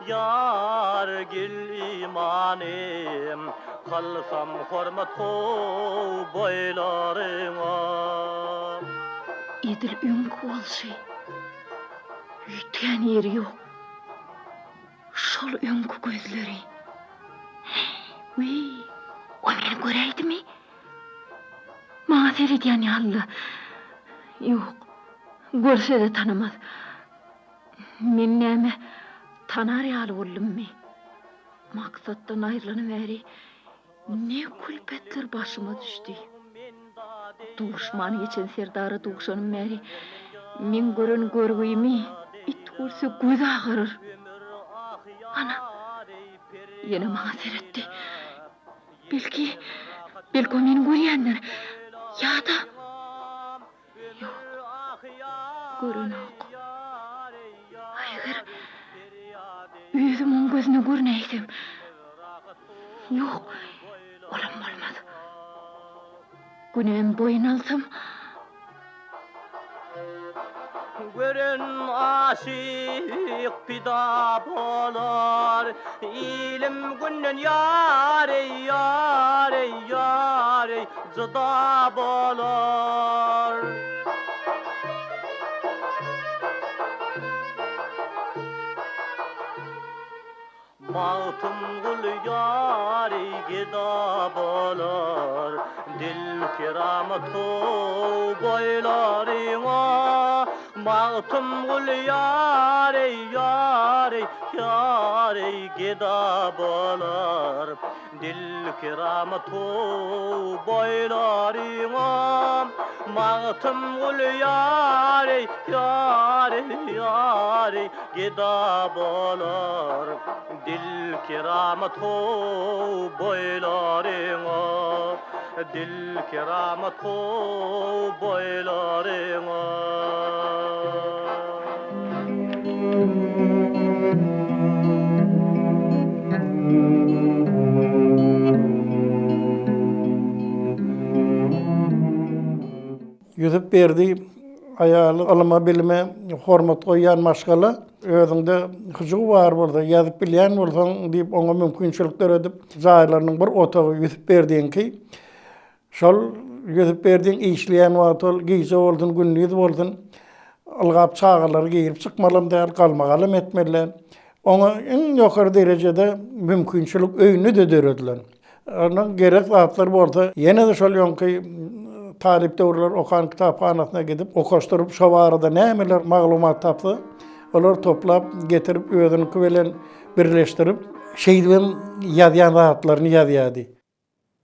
yar gil imanim Kalsam hormat boylarıma Edil ünkü olşy. Ütgen yeri yok. Şol öňkü gözleri. Uy, o meni göreýdimi? Maňa seredýän ýaly. Ýok, görse de tanymaz. Men näme tanar ýaly boldummy? Maksatdan aýrylanybery ne külpetler başyma düşdi. Duşman geçen serdary duşanyň bäri men gören görgüými it görse göz agyryr. Ana, yine maňa seretdi. Belki meni görýänler. Ýa-da. Ýok, görenok. Aýgyr, özüm oň gözüne görnäýsem. Ýok, olam bolmaz. Günem boyun alsam. Gören aşık pida bolar İlim günden yare cıda bolar Mağtum gül yari gida bolar Dil keramat boylarıma Mağtum gül yari gida bolar Dil keramat boylarıma Mağtum gül yari gida bolar Dil keramat boylarıma Dil keramat boylarıma Yüzüp berdi ayalı alma bilme hormat koyan maşgala özünde hıjığı var burada yazıp bilýän bolsaň diýip oňa mümkinçilikler edip jaýlarynyň bir otagy yüzüp berdiňki şol yüzüp berdiň işleýän wagt ol giyse boldun gündüz boldun algap çağalar giyip çykmalam däl kalmagalym etmeliler oňa en ýokary derejede mümkinçilik öýünü de dörediler onuň gerek wagtlar bolsa ýene de şol ýonky talip döwürler okan kitapxanasyna gidip okaşdyryp şo barada nämeler maglumat tapdy. Olar toplap getirip özünki bilen birleşdirip Şeýdibem ýazýan zatlaryny ýazýady.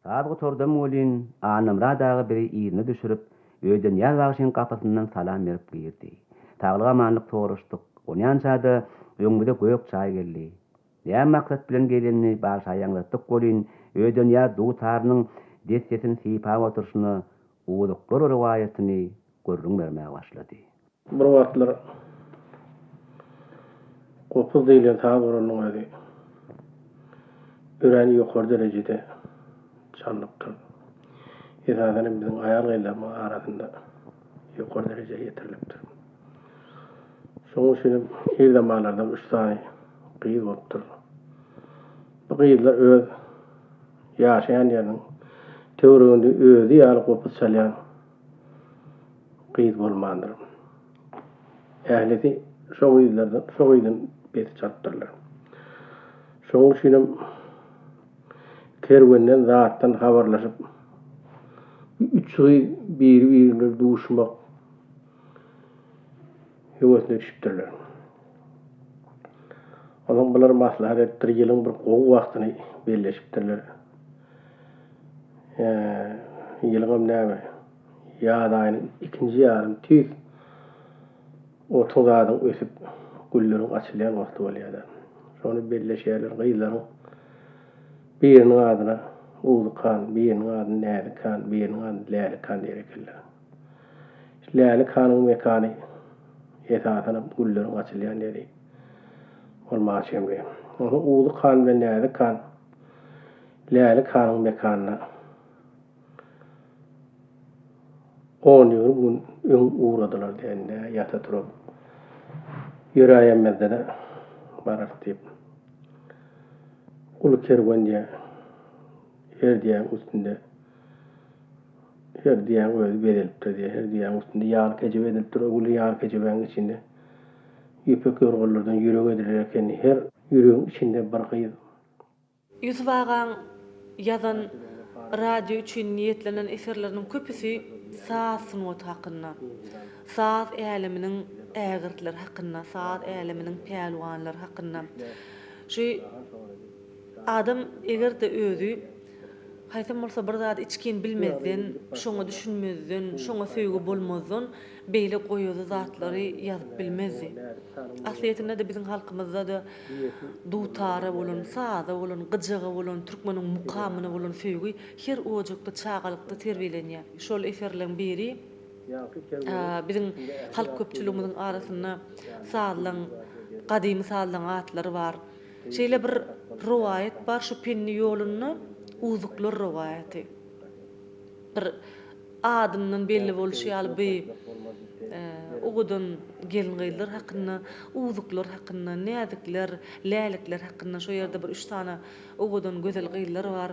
Saatgy tordam bolyn anamra dagy biri ýerine düşürip, öýden ýazagşyň gapasyndan salam berip girdi. Taglyga manlyk toruşdyk. Onyançada öňümde göýük çay geldi. Ýa maksat bilen gelenini baş aýanlatdyk bolyn, öýden ýa duýtarynyň dessetini sypap oturşyny, uwluklar riwayatyny görüň bermäge başlady. Bir wagtlar gopuz diýilen taýyp oranyň özi. Üreni ýokary derejede çallyp dur. Ýa-da biziň aýal gylama arasynda ýokary derejeye ýetirilipdir. Şoň üçin her zamanlarda üç tane gyýyl bolupdyr. Bu gyýylar öz ýaşaýan ýeriniň töwereginde özi ýaly gopuz çalýan gyýyl bolmandyr. Ählisi şo gyýylardan beti çalpdyrlar. Şoň üçin kerwenden zatdan habarlaşyp üç gyýyl biri-birine duşmak hewesine düşüpdirler. Onuň bular maslahat etdir, ýylyň bir gowy wagtyny belleşipdirler. Ýylyň näme? Ýaz aýynyň ikinji ýarym tüz 30 adyň ösüp gülleriň açylýan wagty bolýar. Şonu belleşýärler, gyýylaryň biriniň adyna Uğurkan, biriniň adyny Näzikan, biriniň adyny Lälikan diýerler. Lälikanyň mekany esasana gülleriň açylýan ýeri. Olmagy şemre. Onu Uğurkan we Näzikan Lälikanyň mekanyna 10 ýyl gün öň uğradylar diýende ýata turup ýüreýemizde barak diýip ulu kerwen diýe her diýen üstünde her diýen özi berilipdir diýe her diýen üstünde ýar kece berilipdir ulu ýar kecebeň içinde ýepek ýorgullardan ýüreg edilerken her ýüregiň içinde bir gyýyl. Yusuf Ağaň ýazan radio üçin niýetlenen eserleriniň köpüsi saz sunuty hakynda, saz äleminiň ägirtleri hakynda, saz äleminiň pähluwanlary hakynda. Şu adam eger de özü haýsam bolsa bir zat içkin bilmezden, şoňa düşünmezden, şoňa söýgü bolmazdan beýle goýuzy zatlary ýazyp bilmezdi. Asliyetinde de bizim halkymyzda da duýtara bolan, saza bolan, gyjygy bolan, türkmeniň mukamyny bolan söýgü her ojukda çağalykda terbiýelenýär. Şol eserlerin biri bizim halk köpçüligimiziň arasynda sazlaň, gadymy sazlaň atlary bar. Şeýle bir riwayat bar, şu penni ýoluny uzuklar riwayaty. Bir adymyň belli bolşy ýaly ugudan gelin gyýylar hakynda, uzuklar hakynda, näzikler, lälikler hakynda şo ýerde bir 3 tane ugudan gözel gyýylar bar.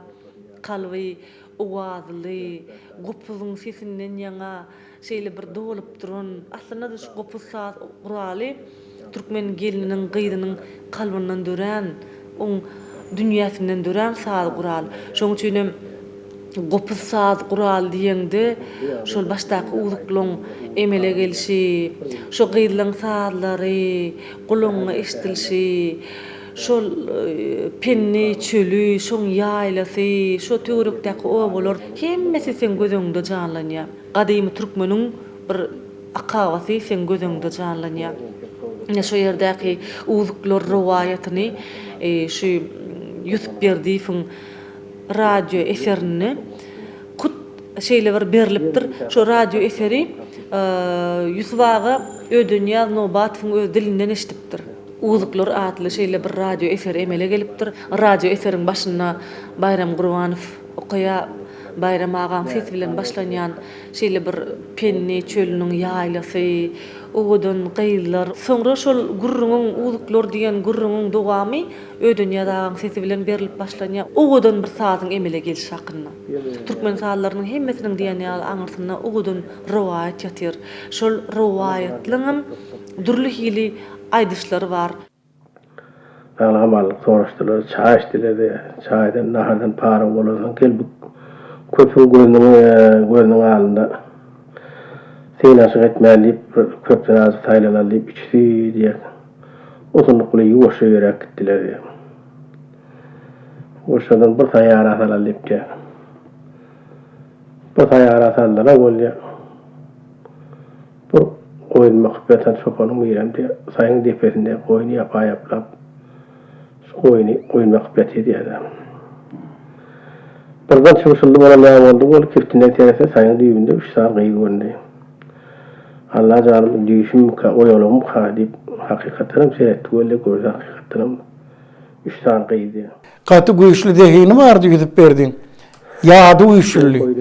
Kalwy, owazly, gopuzyň sesinden ýaňa şeýle bir dolup duran, aslynda da şu gopuz saz guraly türkmen gelininiň gyýynyň kalbyndan dören, oň dünýäsinden dören saz gural. Şoň üçin gopuz saz gural diýende şol başdaky uzuklyň emele gelişi, şo gyýylyň sazlary, gulaňa eşdilşi, şol penni çölü, şoň ýaýlasy, şo töwerekdäki owalar hemmesi sen gözüňde janlanýar. Gadymy türkmeniň bir akawasy sen gözüňde janlanýar. Şo ýerdäki uzuklar riwayatyny şu Yusuf Berdiýewiň radio eserini kut şeýle bir berilipdir. Şo radio eseri Yusuf Ağa Ödünýaz Nobatywyň öz dilinden eşitipdir. Uzuklar adly şeýle bir radio eseri emele gelipdir. Radio eseriň başyna Bayram Gurbanow okaýa, Bayram Ağaň sesi bilen başlanýan şeýle bir penni çölüniň ýaýlasy, ugudan gyýylar. Soňra şol gurrunun uzuklar diýen gurrunun dowamy Ödünýaz Ağaň sesi bilen berilip başlanýan ugudan bir sazyň emele gelişi hakynda. Türkmen sazlarynyň hemmesiniň diýen ýaly aňyrsynda ugudan riwayat ýatyr. Şol riwayatlaryň durly hili aýdyşlary bar. Alamalyk soraşdylar, çay içdiler, çaýdan nahardan para bolan gelip köpüň gözüniň alynda sen aşyk etmälip köpden az taýlanalyp içdi diýer. Otunup ýuwaşa berek gitdiler. Uşadan bir sayara asalalip diye. Bu sayara asallara golya. Bu oyun makbeten sopanı mıyram diye sayın defesinde oyunu yaplap oyun makbeti diye de. Buradan çıkışıldı bana ne oldu? Ol kiftinden terese sayın düğünde 3 saat kıyı göründü. Allah canım düşüm oyolum hadip hakikaten seyretti öyle gördü hakikaten 3 saat kıyı diye. Katı güçlü dehini vardı gidip berdin. Yağdı güçlü.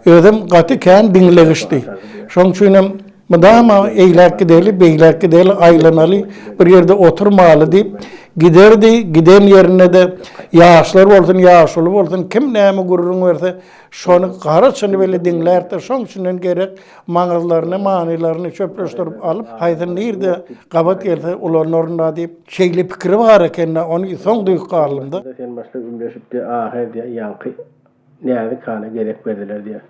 Ödüm katı kan dinlemişti. Şoň üçin madama eylak gideli, beylak gideli, aylanalı bir yerde oturmalı deyip giderdi, giden yerine de yaşlar bolsun, yaşlı bolsun, kim näme gurrun verse, şonu garaçyny bile dinlerdi. Şoň üçin gerek maňyzlaryny, manylaryny çöpleşdirip alıp, haýdan nirde gabat gelse uların orunda deyip, şeýle pikiri bar ekenne, onu soň duýup galymda. Sen başla ümleşip de ahir diye yankı näde kana gerek verdiler diye.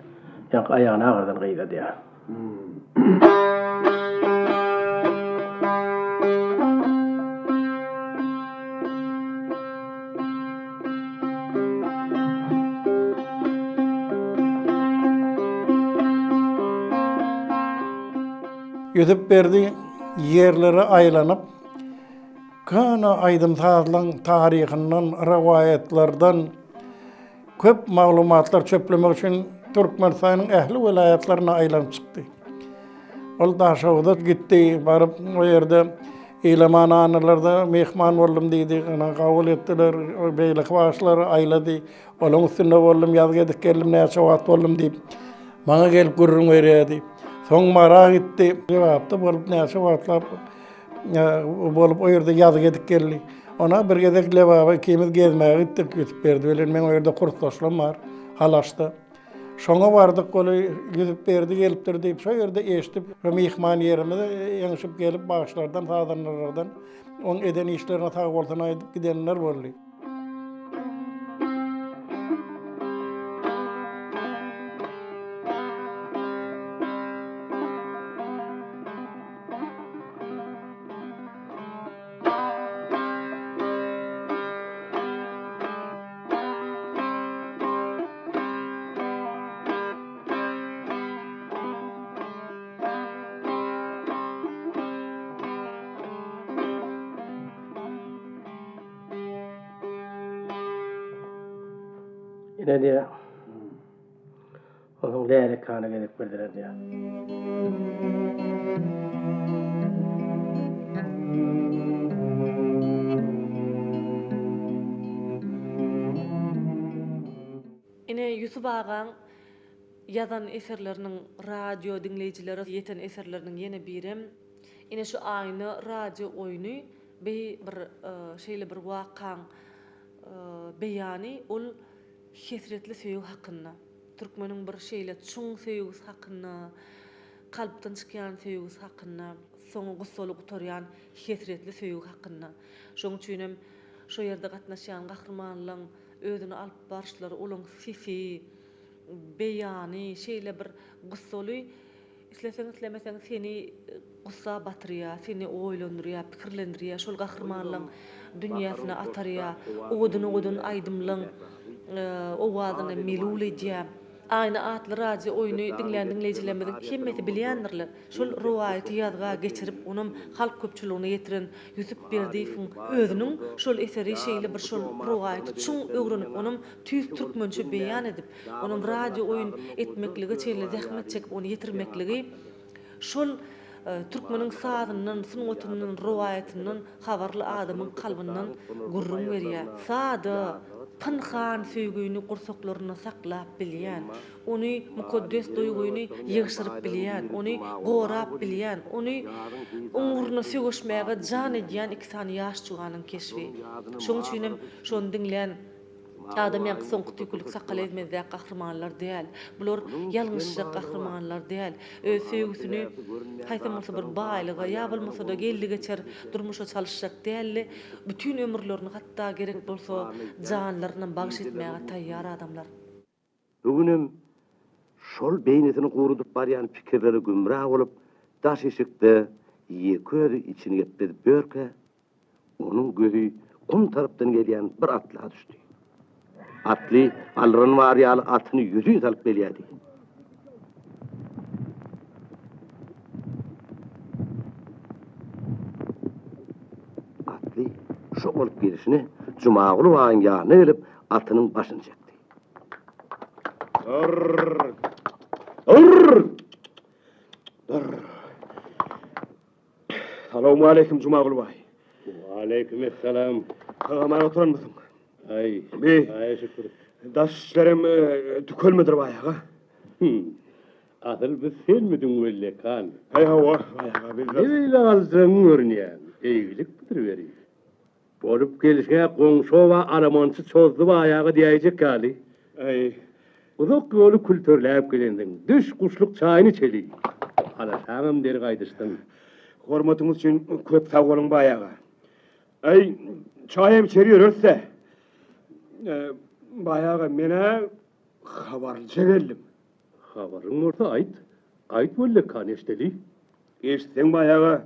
Yankı ayağına ağırdan gıyda diye. Yüzüp berdi yerlere aylanıp kana aydım sazlan tarihinden, rivayetlerden köp maglumatlar çöplemek için Türkmenistan'ın ehli vilayetlerine aylanıp çıktı. Ol da şoğda gitti, barıp o yerde eyleman analarda mehman oldum dedi, kabul ettiler, beylik başları ayladı, olun üstünde oldum, yazgedik geldim, neyse vaat oldum deyip, bana gelip gurrun veriyedi. Soň mara gitti, cevapta bolup neyse vaatlar, bolup o yerde yazgedik geldi. Ona bir gezek levaba, ikimiz gezmeye gittik, gitip berdi, ölen men o yerde kurtlaşlam var, halaşta. Şoňa bardyk goly gidip berdi gelipdir deyip şo ýerde eşitip mehman ýerine ýeňişip gelip başlardan tadanlardan on eden işlerine tag boltan aýdyp gidenler boldy. Yine diye onun değerli kana gerek verdiler diye. Ine Yusuf Ağaň yazan eserlerinin radio dinleýijileri ýeten eserlerinin ýene birim. Ine şu aýny radio oýuny bir şeýle bir wakaň beýany ol hesretli söýüg hakkında, Türkmeniň bir şeýle çuň söýüg hakkında, kalpdan çykýan söýüg hakkında, soňy gussaly gutarýan hesretli söýüg hakkında. Şoň üçin şo ýerde gatnaşýan gahrmanlaryň özüni alyp barşlary olaň sifi, beýany, şeýle bir gussaly isleseň islemeseň seni gussa batyrýar, seni oýlandyrýar, pikirlendirýär, şol gahrmanlaryň dünýäsine atarýar, odun aýdymlyň owazyny melul edýär. Aýna atly radio oýuny dinleýänlerimiň hemmeti bilýändirler. Şol riwayaty ýazga geçirip onuň halk köpçüligine ýetiren Yusuf Berdiýewiň özüniň şol eseri şeýle bir şol riwayaty çuň öwrenip onuň tüýs türkmençe beýan edip, onuň radio oýun etmekligi çeýle zähmet çekip onu ýetirmekligi şol Türkmeniň sadynyň, sungatynyň, riwayatynyň habarly adamyň kalbynyň gurrun berýär. Sady pınhan söýgüni gursaklaryna saklap bilýän, ony mukaddes duýguny ýygşyryp bilýän, ony gorap bilýän, ony umuruna söýüşmäge jan edýän iksan ýaş çuganyň keşfi. Şoň üçin hem şonu dinleýän adam ýa soňky tükülük sakal etmezde gahrmanlar däl. Bular ýalňyşly gahrmanlar däl. Öz söýgüsini haýsam bolsa bir baýlyga ýa bolmasa da geldi geçer durmuşa çalışjak däl. Bütün ömürlerini hatda gerek bolsa janlaryny bagş etmäge taýýar adamlar. Bugünem şol beýnetini gurudyp barýan pikirleri gümrah bolup daş eşikde ýeköri içini gepdip börke onuň gözü kum tarapdan gelýän bir atla düşdi. Atlı alran var ya atını yüzü salıp beliyadi. Atlı şu olup gelişini Cumağulu Vağ'ın yanına gelip atının başını çekti. Dur! Selamun aleyküm Cumağul Vay. Aleykümselam. Aman oturan mısın? Ay, ay şükür. Daşlarım tükölmedir bayağı. Asıl biz sen miydin öyle kan? Hay hava, bayağı biz. Neyle alsın görünüyen? İyilik bitir vereyim. Olup gelişine komşu ve aramansı çözdü bayağı diyecek gali. Ay. Uzak yolu kültürleyip gelendin. Düş kuşluk çayını çeli. Alaşağım deri kaydıştın. Hormatımız için köp sağ olun bayağı. Ay, çayım içeriyor örse. Bayağı mene haberlice geldim. Haberin orta ait. Ait böyle kan eşteli. İşten bayağı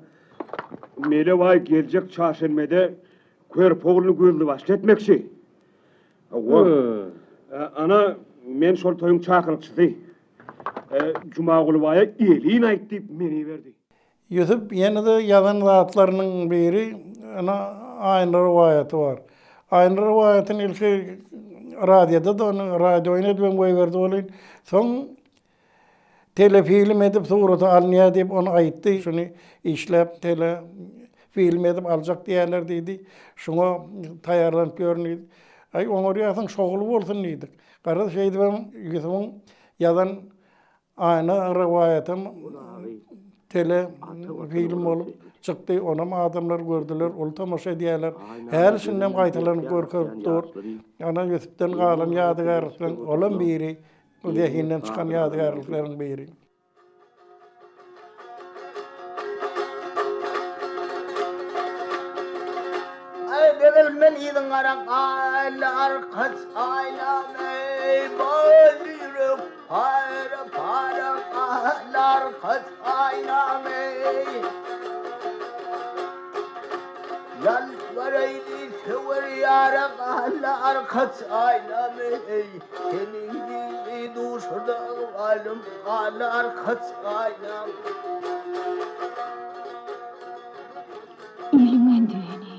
mele vay gelecek çarşembede körp oğlunu güldü başlatmakçı. Ana men şol toyun çakırıkçısı. Cumağulu Vay'a iyiliğin ait deyip meni verdi. Yusuf yine de yazan zatlarının biri aynı rivayeti var. Aynı rivayetin ilki radyoda da onu radyo oynadı ben koy verdi olayın. Son telefilm edip surata alnıya deyip onu ayıttı. Şunu işlep telefilm edip alacak diyerler dedi. Şuna tayarlanıp görünüydü. Ay onu rüyasın şoğulu olsun dedik. Karı şeydi ben Yusuf'un yazan aynı rivayetim telefilm olup çıktı. Ona adamlar gördüler. Olu tamaşa diyorlar. Her şimdiden kaytalanıp görkürdür. Ana Yusuf'tan kalan yadıgarlıkların olan biri. O dehinden çıkan yadıgarlıkların biri. Develmen yedin arak aylar kaç aylar ey bol yürüp para para aylar kaç aylar ey yal varaydı sever yarak aylar kaç aylar ey senin gibi duşurda alim aylar kaç aylar İlmen düğeni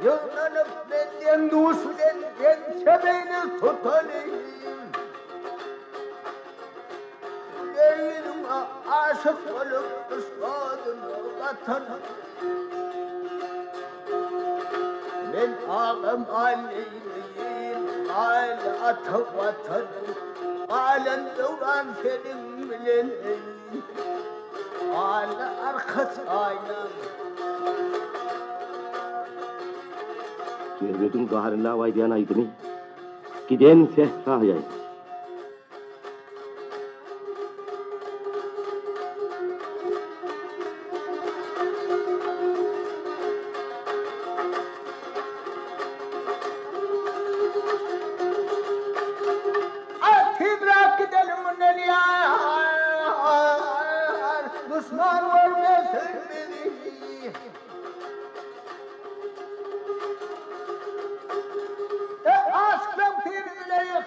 yıllanıp benden duşulen gençe beni tutanayım Yüreğime aşık olup ısladığını vatanım Ben ağam aleyhiyim, aile atı vatanım Alen duran senin bilen aile arkası aynam Görmedin gaharına vay diyen aydını. Giden sehrayaydı. Tibrak gidelim nereye? Düşman ölmesin bizi. Aşkım pirleri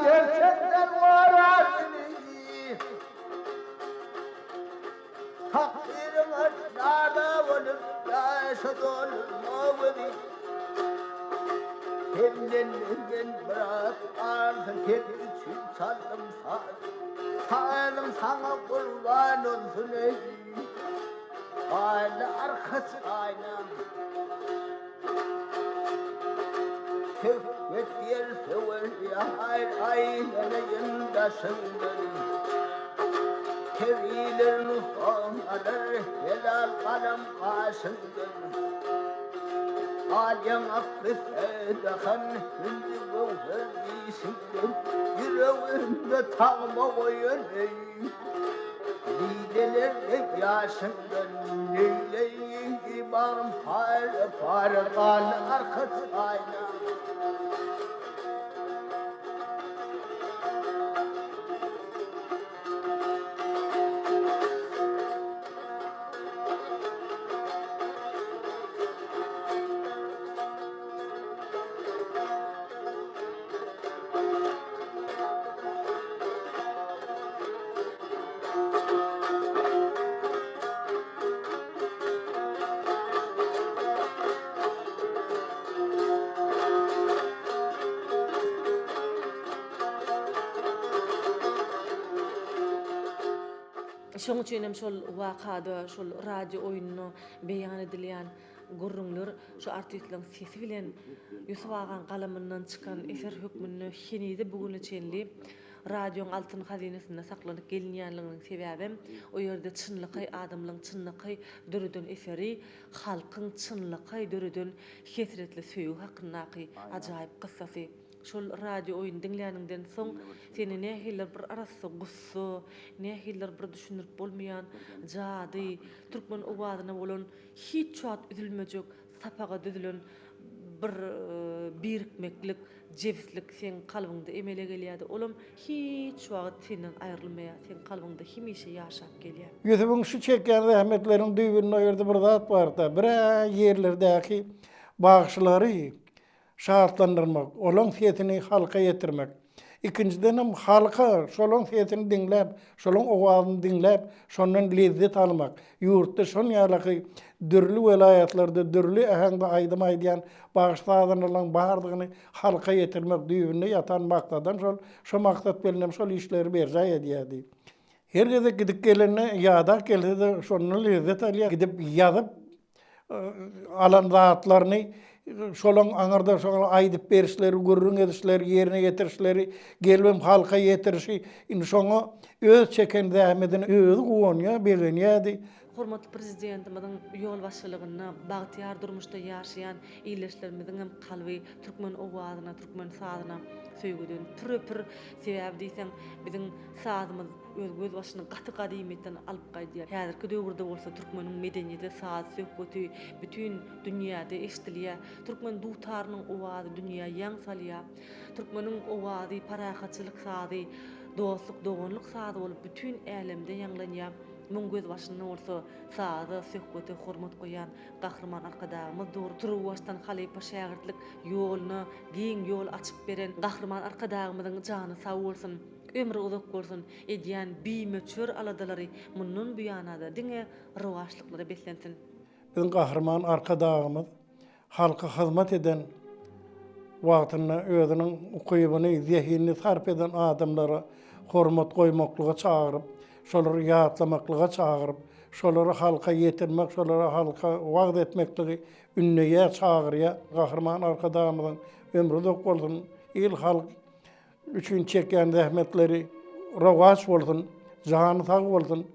gerçekten var adını. Takdirin aşağıda olup yaşa dolma vedi. Kendiliğinden bırak artık kendi için saldım Saldım sana kurban olsun ey Aile arkası aynam Tevfik yer sever ya hayır ailenin taşındır Kevilerin ustam alır helal kalem kaşındır Alyan affede hanhünde gövher giysinden yüreğinde tağma koyun ey. Lidelerde yaşından neyleyin ibarım pare kalı arkası ayna. Şoň üçin hem şol wakada, şol radio oyununu beýan edilýän gurrunlar şu artistlaryň sesi bilen Yusuf Agan galamyndan çykan eser hükmünü henide bugüne çenli radioň altyn hazinesinde saklanyp gelinýänliginiň sebäbi o ýerde çynlyky, adamlaryň çynlyky dörüden eseri, halkyň çynlyky dörüden kesretli söýüg hakyndaky ajaýyp kıssasy. Şol radio oyun dinläningden soň seni nähiller bir arasy gussy, nähiller bir düşünürip bolmaýan jady, türkmen owadyna bolan hiç çat üzülmejek, sapaga düzülen bir birikmeklik, jebislik sen kalbyňda emele gelýärdi. Olam hiç wagt senden aýrylmaýar, sen kalbyňda hemişe ýaşap gelýär. Yüzübün şu çeken rahmetleriň düýbünde ýerde bir zat barda, bir ýerlerdäki bagşylary şahatlandırmak, olan fiyatını halka yetirmek. İkinciden hem halka şolun fiyatını dinlep, şolun ovadını dinlep, şondan lezzet almak. Yurtta şon ýaly dürlü velayatlarda, dürlü ähende aýdym aýdýan bagşladynyň bardygını halka yetirmek düýbünde ýatan maktadan şol maksat bilen şol işleri berjay edýärdi. Her gede gidip gelene ýada gelse de şondan lezzet alýar. Gidip ýazyp alan zatlaryny şolong aňarda şol aýdyp berişleri, gurrun edişleri, ýerine getirişleri, gelmem halka yetirişi, şoňa öz çeken zähmetini özü goňa begenýärdi. Hormatly prezidentimizin ýol başçylygyna bagtyar durmuşda ýaşaýan ýerleşlerimiziň hem kalby türkmen owadyna, türkmen sadyna söýgüden pür sebäbi diýsem biziň sadymyz öz başyny gaty gadymetten alyp gaýdýar. Häzirki döwürde bolsa türkmeniň medeniýeti, sady, söhbeti bütün dünýäde eşdilýär. Türkmen dutarynyň owady dünýäge ýaň salýar. Türkmeniň owady parahatçylyk sady, dostluk, dogonluk sady bolup bütün älemde ýanglanýar. Mun göz başyny bolsa sady, söhbeti hormat goýan gahrman arkadagymyz dur. Turwastan halypa şäherlik ýoluna giň ýol açyp beren gahrman arkadagymyzyň jany sag bolsun. Ömrü uzak bolsun edýän biýmeçör aladalary mundan buýanada diňe rowaşlyklary beslensin. Bizim gahrman arkadagymyz halka hyzmat eden wagtyny özüniň ukybyny, zehinini sarp eden adamlara hormat goýmaklyga çagyryp, şolary ýatlamaklyga çagyryp, şolary halka ýetirmek, şolary halka wagt etmekligi ünneýe çagyrýar. Gahrman arkadagymyzyň ömrü uzak bolsun, el halk üçün çeken zähmetleri rowaç bolsun, jany sag bolsun.